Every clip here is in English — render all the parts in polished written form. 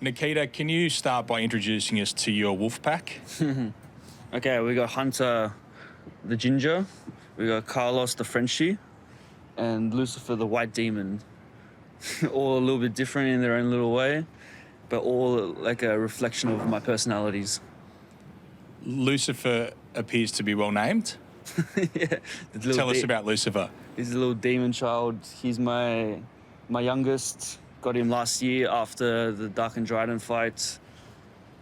Nikita, can you start by introducing us to your wolf pack? Okay, we got Hunter the Ginger, we got Carlos the Frenchie, and Lucifer the White Demon. All a little bit different in their own little way, but all like a reflection of my personalities. Lucifer appears to be well named. Yeah, Tell us about Lucifer. He's a little demon child. He's my youngest. Got him last year after the Dark and Dryden fight,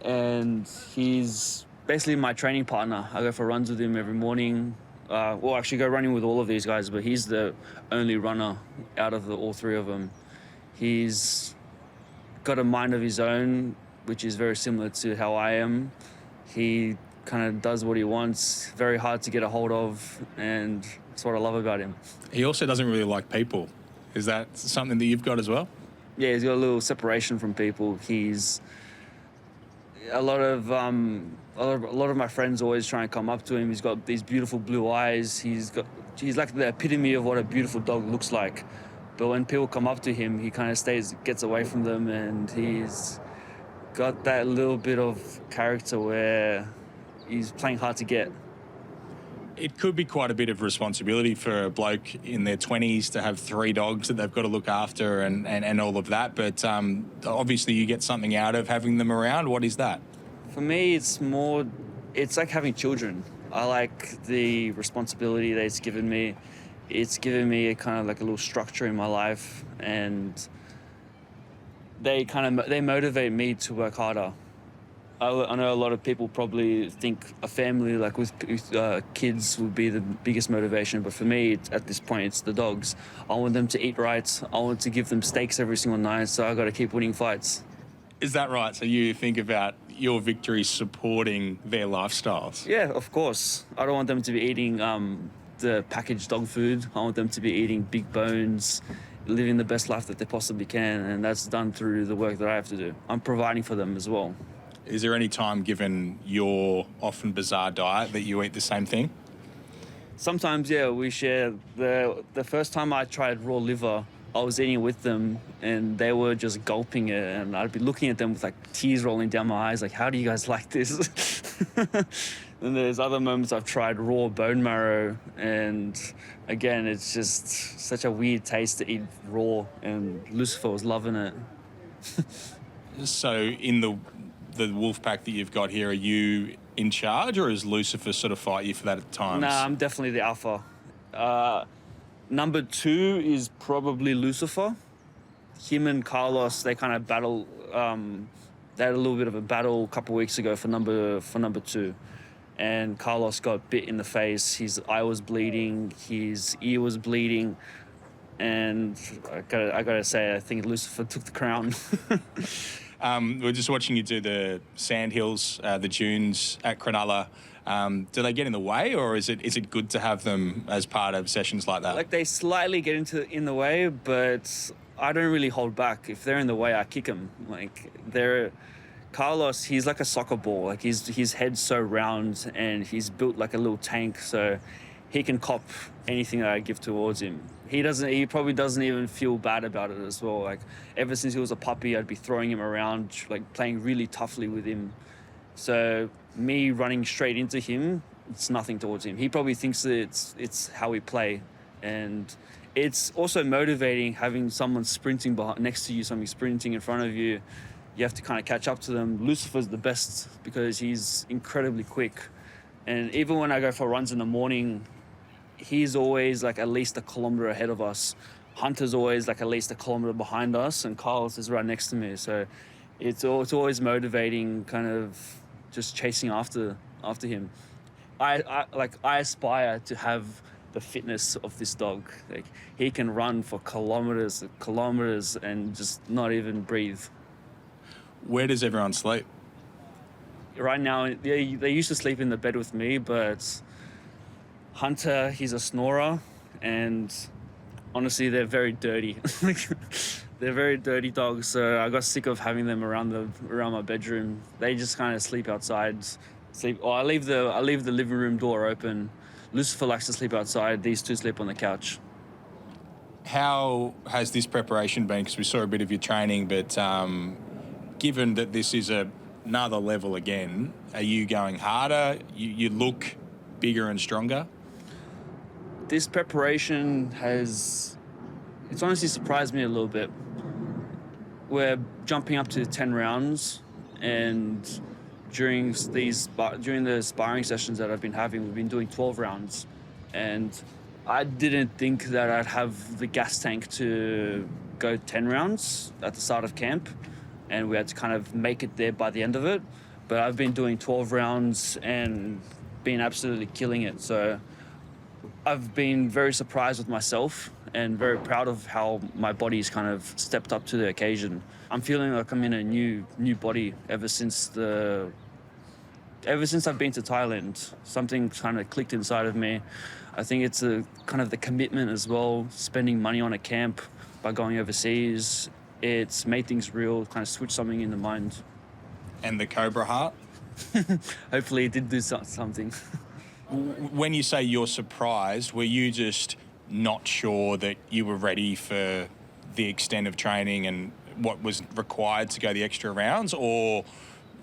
and he's basically my training partner. I go for runs with him every morning. Well, actually go running with all of these guys, but he's the only runner out of all three of them. He's got a mind of his own, which is very similar to how I am. He kind of does what he wants, very hard to get a hold of, and that's what I love about him. He also doesn't really like people. Is that something that you've got as well? Yeah, he's got a little separation from people. He's a lot of my friends always try and come up to him. He's got these beautiful blue eyes. He's like the epitome of what a beautiful dog looks like. But when people come up to him, he kind of gets away from them, and he's got that little bit of character where he's playing hard to get. It could be quite a bit of responsibility for a bloke in their 20s to have 3 dogs that they've got to look after and all of that. But obviously you get something out of having them around. What is that? For me, it's like having children. I like the responsibility that it's given me. It's given me a kind of like a little structure in my life, and they motivate me to work harder. I know a lot of people probably think a family like with kids would be the biggest motivation, but for me, at this point, it's the dogs. I want them to eat right. I want to give them steaks every single night, so I got to keep winning fights. Is that right? So you think about your victories supporting their lifestyles? Yeah, of course. I don't want them to be eating the packaged dog food. I want them to be eating big bones, living the best life that they possibly can, and that's done through the work that I have to do. I'm providing for them as well. Is there any time, given your often bizarre diet, that you eat the same thing? Sometimes, yeah, we share. The first time I tried raw liver, I was eating it with them, and they were just gulping it, and I'd be looking at them with like tears rolling down my eyes, like, how do you guys like this? And there's other moments I've tried raw bone marrow, and again, it's just such a weird taste to eat raw, and Lucifer was loving it. So in the wolf pack that you've got here, are you in charge, or is Lucifer sort of fight you for that at times? Nah, I'm definitely the alpha. Number 2 is probably Lucifer. Him and Carlos, they kind of battle. They had a little bit of a battle a couple of weeks ago for number 2, and Carlos got bit in the face. His eye was bleeding, his ear was bleeding, and I gotta say, I think Lucifer took the crown. We're just watching you do the sandhills, the dunes at Cronulla. Do they get in the way, or is it good to have them as part of sessions like that? Like, they slightly get in the way, but I don't really hold back. If they're in the way, I kick them. Like, Carlos, he's like a soccer ball. Like, his head's so round, and he's built like a little tank, so he can cop anything that I give towards him. He probably doesn't even feel bad about it as well. Like, ever since he was a puppy, I'd be throwing him around, like playing really toughly with him. So me running straight into him, it's nothing towards him. He probably thinks that it's how we play, and it's also motivating having someone sprinting next to you, somebody sprinting in front of you. You have to kind of catch up to them. Lucifer's the best because he's incredibly quick, and even when I go for runs in the morning, he's always like at least a kilometer ahead of us. Hunter's always like at least a kilometer behind us, and Carlos is right next to me. So it's always motivating, kind of just chasing after him. I aspire to have the fitness of this dog. Like, he can run for kilometers and just not even breathe. Where does everyone sleep? Right now, they used to sleep in the bed with me, but Hunter, he's a snorer, and honestly, they're very dirty. They're very dirty dogs, so I got sick of having them around my bedroom. They just kind of sleep outside. I leave the living room door open. Lucifer likes to sleep outside. These two sleep on the couch. How has this preparation been? Because we saw a bit of your training, but given that this is another level again, are you going harder? You look bigger and stronger? This preparation it's honestly surprised me a little bit. We're jumping up to 10 rounds, and during the sparring sessions that I've been having, we've been doing 12 rounds, and I didn't think that I'd have the gas tank to go 10 rounds at the start of camp, and we had to kind of make it there by the end of it. But I've been doing 12 rounds and been absolutely killing it. So I've been very surprised with myself and very proud of how my body's kind of stepped up to the occasion. I'm feeling like I'm in a new body ever since I've been to Thailand. Something kind of clicked inside of me. I think it's a kind of the commitment as well, spending money on a camp by going overseas. It's made things real, kind of switched something in the mind. And the Cobra heart? Hopefully it did do something. When you say you're surprised, were you just not sure that you were ready for the extent of training and what was required to go the extra rounds, or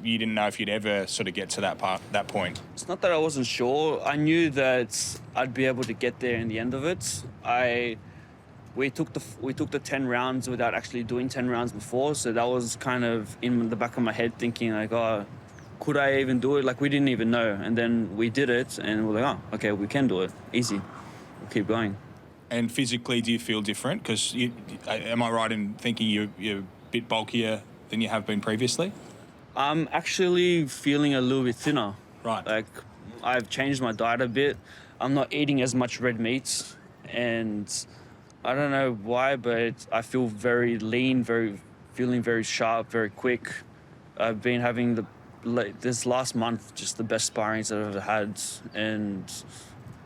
you didn't know if you'd ever sort of get to that point? It's not that I wasn't sure. I knew that I'd be able to get there in the end of it. We took the 10 rounds without actually doing 10 rounds before, so that was kind of in the back of my head thinking like, oh, could I even do it? Like, we didn't even know. And then we did it and we're like, oh, okay, we can do it. Easy. We'll keep going. And physically, do you feel different? Because am I right in thinking you're a bit bulkier than you have been previously? I'm actually feeling a little bit thinner. Right. Like, I've changed my diet a bit. I'm not eating as much red meat, and I don't know why, but I feel very lean, feeling very sharp, very quick. I've been having this last month just the best sparrings that I've ever had, and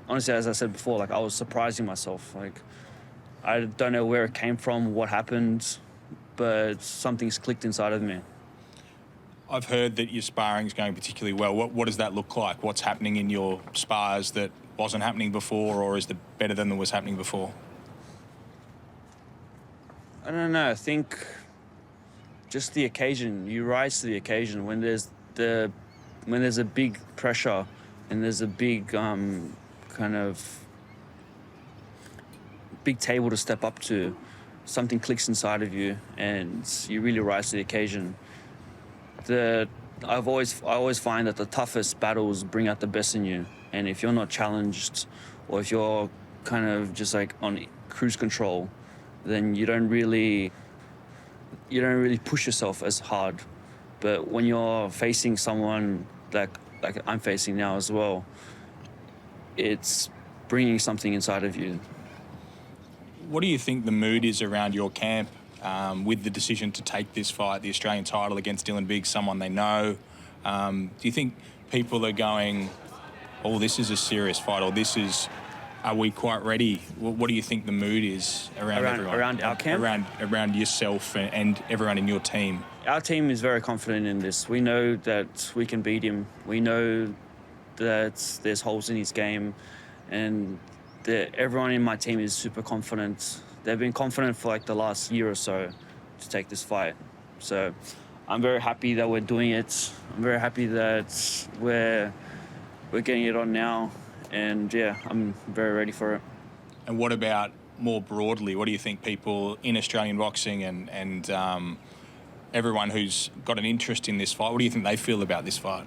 honestly, as I said before, like, I was surprising myself. Like, I don't know where it came from, what happened, but something's clicked inside of me. I've heard that your sparring's going particularly well. What does that look like? What's happening in your spars that wasn't happening before, or is it better than that was happening before? I don't know. I think just the occasion. You rise to the occasion when there's a big pressure and there's a big kind of big table to step up to. Something clicks inside of you, and you really rise to the occasion. I always find that the toughest battles bring out the best in you, and if you're not challenged, or if you're kind of just like on cruise control, then you don't really push yourself as hard. But when you're facing someone like I'm facing now as well, it's bringing something inside of you. What do you think the mood is around your camp with the decision to take this fight, the Australian title against Dylan Biggs, someone they know? Do you think people are going, oh, this is a serious fight, or are we quite ready? What do you think the mood is around everyone? Around our camp? Around yourself and everyone in your team? Our team is very confident in this. We know that we can beat him. We know that there's holes in his game, and everyone in my team is super confident. They've been confident for like the last year or so to take this fight. So I'm very happy that we're doing it. I'm very happy that we're getting it on now. And yeah, I'm very ready for it. And what about more broadly? What do you think people in Australian boxing and everyone who's got an interest in this fight, what do you think they feel about this fight?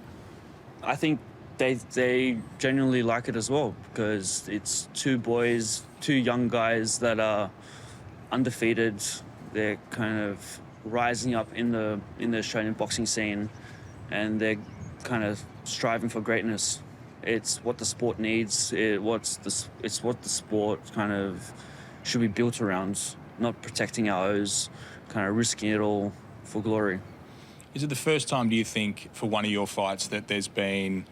I think they genuinely like it as well, because it's two young guys that are undefeated. They're kind of rising up in the Australian boxing scene, and they're kind of striving for greatness. It's what the sport needs. It's what the sport kind of should be built around, not protecting our O's, kind of risking it all for glory. Is it the first time, do you think, for one of your fights that there's been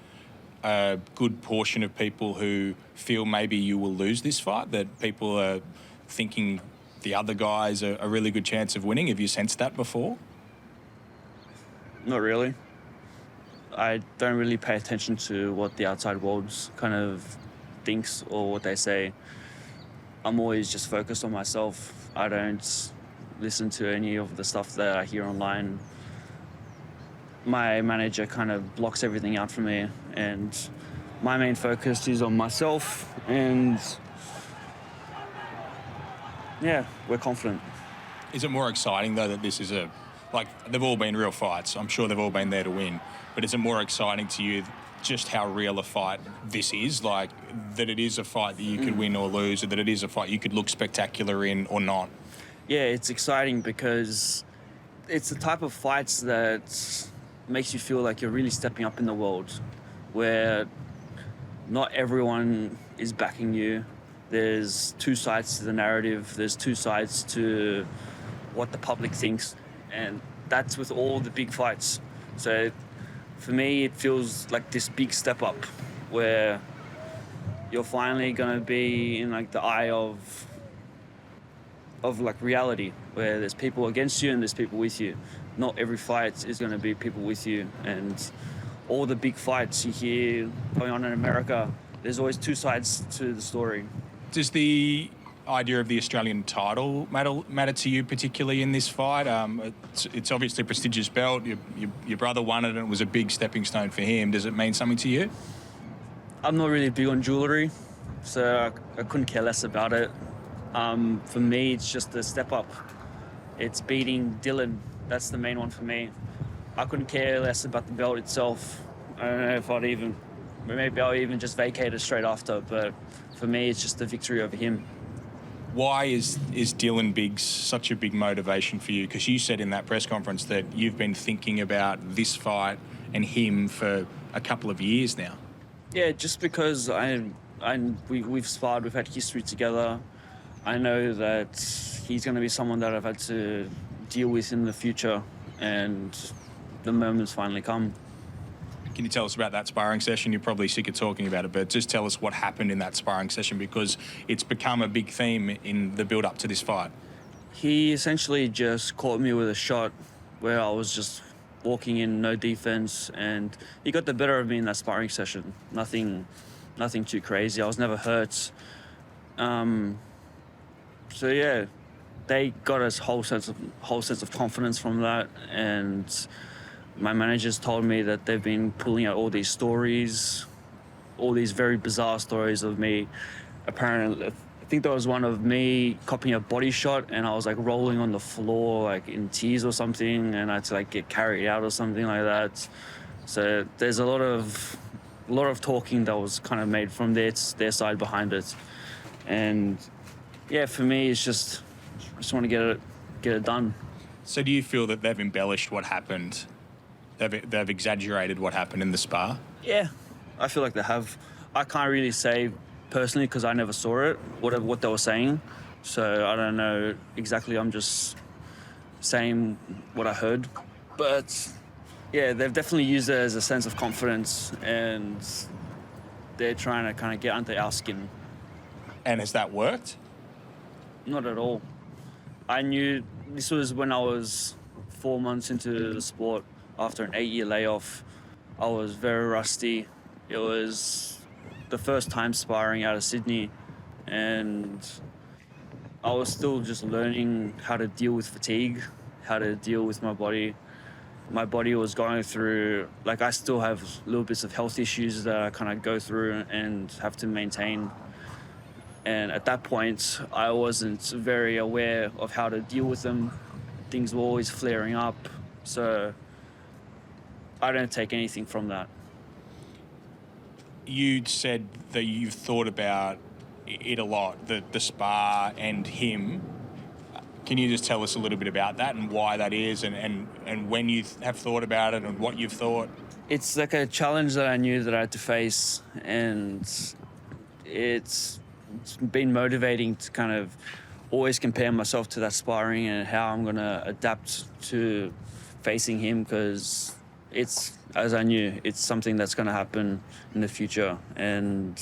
a good portion of people who feel maybe you will lose this fight, that people are thinking the other guy's a really good chance of winning? Have you sensed that before? Not really. I don't really pay attention to what the outside world kind of thinks or what they say. I'm always just focused on myself. I don't listen to any of the stuff that I hear online. my manager kind of blocks everything out for me, and my main focus is on myself, and yeah, we're confident. Is it more exciting, though, that this is they've all been real fights. I'm sure they've all been there to win. But is it more exciting to you just how real a fight this is? Like, that it is a fight that you could win or lose, or that it is a fight you could look spectacular in or not? Yeah, it's exciting because it's the type of fights that makes you feel like you're really stepping up in the world, where not everyone is backing you. There's two sides to the narrative. There's two sides to what the public thinks. And that's with all the big fights. So for me, it feels like this big step up where you're finally going to be in like the eye of like reality, where there's people against you and there's people with you. Not every fight is going to be people with you. And all the big fights you hear going on in America, there's always two sides to the story. Does the idea of the Australian title matter to you particularly in this fight? It's obviously a prestigious belt. Your brother won it and it was a big stepping stone for him. Does it mean something to you? I'm not really big on jewellery, so I couldn't care less about it. For me, it's just a step up. It's beating Dylan. That's the main one for me. I couldn't care less about the belt itself. I don't know if maybe I'll even just vacate it straight after, but for me, it's just the victory over him. Why is Dylan such a big motivation for you? Because you said in that press conference that you've been thinking about this fight and him for a couple of years now. Yeah, just because we've sparred, we've had history together. I know that he's going to be someone that I've had to deal with in the future, and the moment's finally come. Can you tell us about that sparring session? You're probably sick of talking about it, but just tell us what happened in that sparring session, because it's become a big theme in the build-up to this fight. He essentially just caught me with a shot where I was just walking in, no defense, and he got the better of me in that sparring session. Nothing too crazy. I was never hurt. So yeah, they got us whole sense of confidence from that, and my managers told me that they've been pulling out all these stories, all these very bizarre stories of me. Apparently, I think there was one of me copying a body shot, and I was like rolling on the floor like in tears or something, and I had to like get carried out or something like that. So there's a lot of talking that was kind of made from their side behind it, and yeah, for me, it's just I just want to get it done. So do you feel that they've embellished what happened? They've exaggerated what happened in the spar? Yeah, I feel like they have. I can't really say personally because I never saw it, what they were saying. So I don't know exactly. I'm just saying what I heard. But yeah, they've definitely used it as a sense of confidence, and they're trying to kind of get under our skin. And has that worked? Not at all. I knew this was when I was 4 months into the sport. After an 8-year layoff, I was very rusty. It was the first time sparring out of Sydney, and I was still just learning how to deal with fatigue, how to deal with my body. My body was going through, like, I still have little bits of health issues that I kind of go through and have to maintain. And at that point, I wasn't very aware of how to deal with them. Things were always flaring up. So I don't take anything from that. You said that you've thought about it a lot, the spar and him. Can you just tell us a little bit about that and why that is, and when you have thought about it and what you've thought? It's like a challenge that I knew that I had to face, and it's been motivating to kind of always compare myself to that sparring and how I'm going to adapt to facing him, because it's, as I knew, it's something that's going to happen in the future. And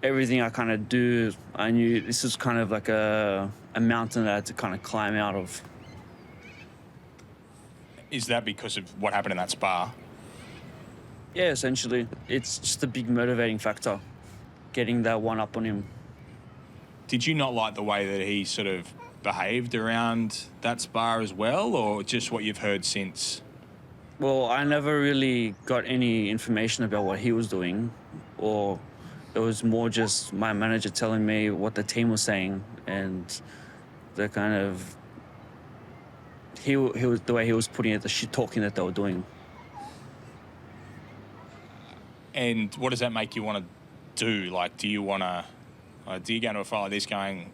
everything I kind of do, I knew this was kind of like a mountain that I had to kind of climb out of. Is that because of what happened in that spar? Yeah, essentially. It's just a big motivating factor, getting that one up on him. Did you not like the way that he sort of behaved around that spar as well, or just what you've heard since? Well, I never really got any information about what he was doing, or it was more just my manager telling me what the team was saying, and the kind of he was the way he was putting it, the shit talking that they were doing. And what does that make you want to do? Like, do you want to, do you go into a fight like this going,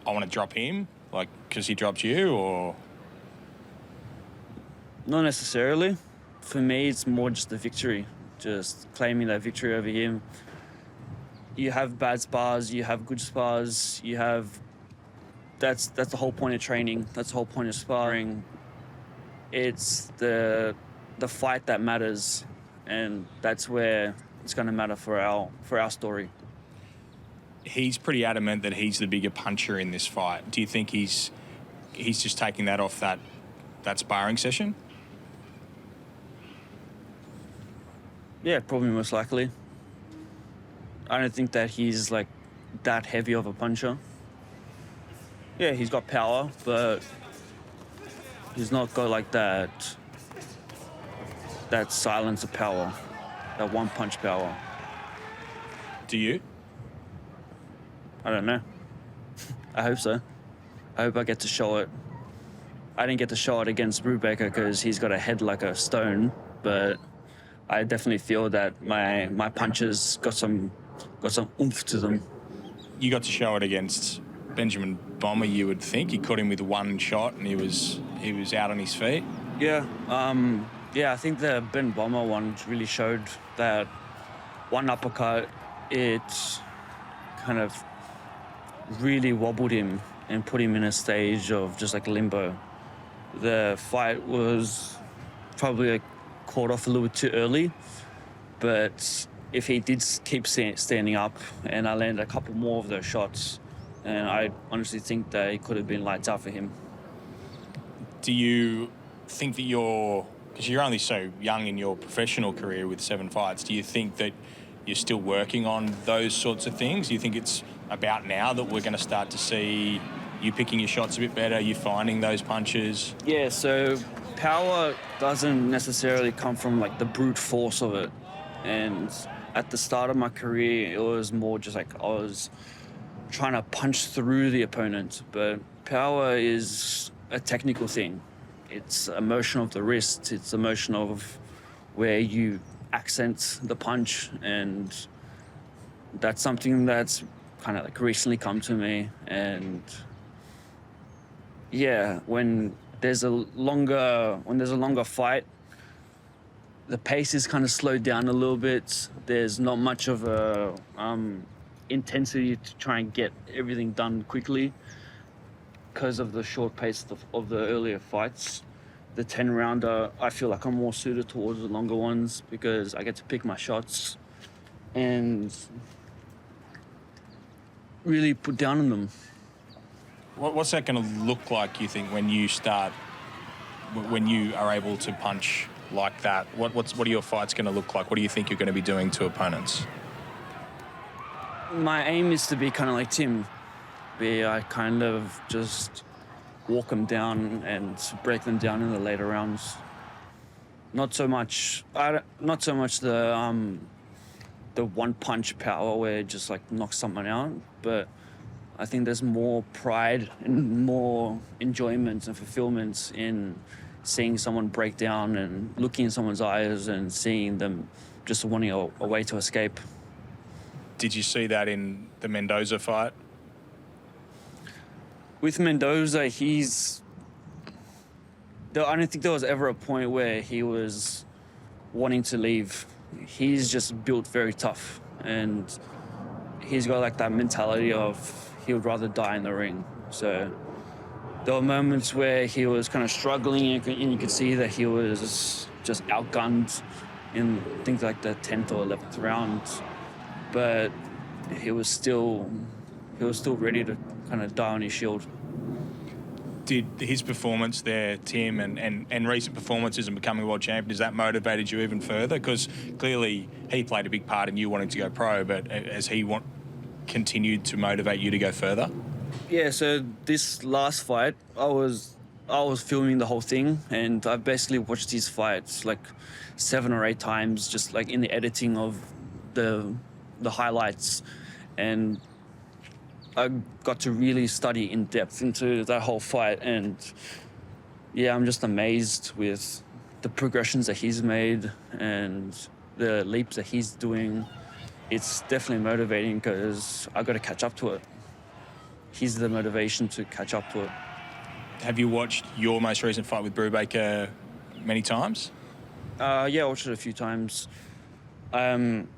I want to drop him, like, because he dropped you, or? Not necessarily. For me, it's more just the victory, just claiming that victory over him. You have bad spars, you have good spars, you have. That's the whole point of training. That's the whole point of sparring. It's the fight that matters, and that's where it's going to matter for our story. He's pretty adamant that he's the bigger puncher in this fight. Do you think he's just taking that off that sparring session? Yeah, probably most likely. I don't think that he's like that heavy of a puncher. Yeah, he's got power, but he's not got like that silencer power, that one punch power. Do you? I don't know. I hope so. I hope I get to show it. I didn't get to show it against Brubaker because he's got a head like a stone, but I definitely feel that my punches got some oomph to them. You got to show it against Benjamin Bomber, you would think. He caught him with one shot and he was out on his feet. Yeah, I think the Ben Bomber one really showed that one uppercut, it kind of really wobbled him and put him in a stage of just like limbo. The fight was probably like caught off a little bit too early, but if he did keep standing up and I landed a couple more of those shots, and I honestly think that it could have been lights out for him. Do you think that because you're only so young in your professional career with 7 fights, do you think that you're still working on those sorts of things? Do you think it's about now that we're going to start to see you picking your shots a bit better, you finding those punches? Yeah, so power doesn't necessarily come from like the brute force of it. And at the start of my career, it was more just like I was trying to punch through the opponent. But power is a technical thing. It's a motion of the wrist. It's a motion of where you accent the punch. And that's something that's kind of like recently come to me. And yeah, when there's a longer fight, the pace is kind of slowed down a little bit. There's not much of a intensity to try and get everything done quickly because of the short pace of the earlier fights. The 10-rounder, I feel like I'm more suited towards the longer ones because I get to pick my shots and really put down on them. What's that going to look like, you think, when you are able to punch like that? What are your fights going to look like? What do you think you're going to be doing to opponents? My aim is to be kind of like Tim, where I kind of just walk them down and break them down in the later rounds. Not so much the one punch power where it just like knocks someone out, but I think there's more pride and more enjoyment and fulfillment in seeing someone break down and looking in someone's eyes and seeing them just wanting a way to escape. Did you see that in the Mendoza fight? With Mendoza, I don't think there was ever a point where he was wanting to leave. He's just built very tough, and he's got like that mentality of he would rather die in the ring. So there were moments where he was kind of struggling, and you could see that he was just outgunned in things like the 10th or 11th round, but he was still ready to kind of die on his shield. Did his performance there, Tim, and recent performances and becoming world champion, has that motivated you even further? Because clearly he played a big part in you wanting to go pro, but has he continued to motivate you to go further? Yeah, so this last fight, I was filming the whole thing, and I basically watched these fights like 7 or 8 times, just like in the editing of the highlights, and I got to really study in depth into that whole fight. And yeah, I'm just amazed with the progressions that he's made and the leaps that he's doing. It's definitely motivating because I got to catch up to it. He's the motivation to catch up to it. Have you watched your most recent fight with Brubaker many times? Yeah, I watched it a few times. I'm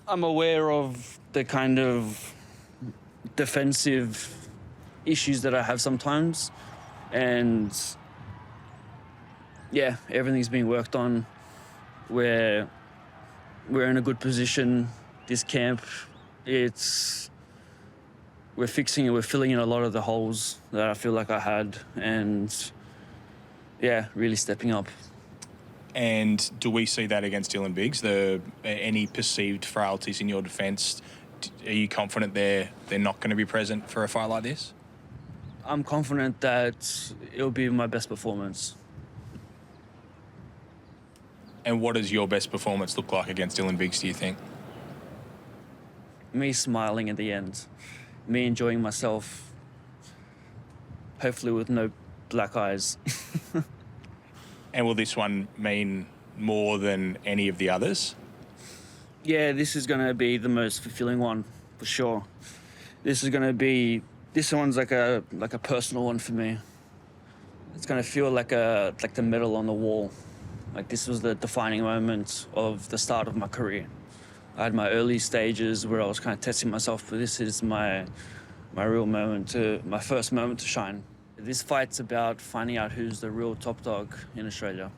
aware of the kind of defensive issues that I have sometimes, and yeah, everything's being worked on. We're in a good position. This camp, we're fixing it. We're filling in a lot of the holes that I feel like I had, and yeah, really stepping up. And do we see that against Dylan Biggs? Any perceived frailties in your defence? Are you confident they're not going to be present for a fight like this? I'm confident that it'll be my best performance. And what does your best performance look like against Dylan Biggs, do you think? Me smiling at the end, me enjoying myself, hopefully with no black eyes. And will this one mean more than any of the others? Yeah, this is going to be the most fulfilling one for sure. This one's like a personal one for me. It's going to feel like the medal on the wall. Like, this was the defining moment of the start of my career. I had my early stages where I was kind of testing myself, but this is my real moment, my first moment to shine. This fight's about finding out who's the real top dog in Australia.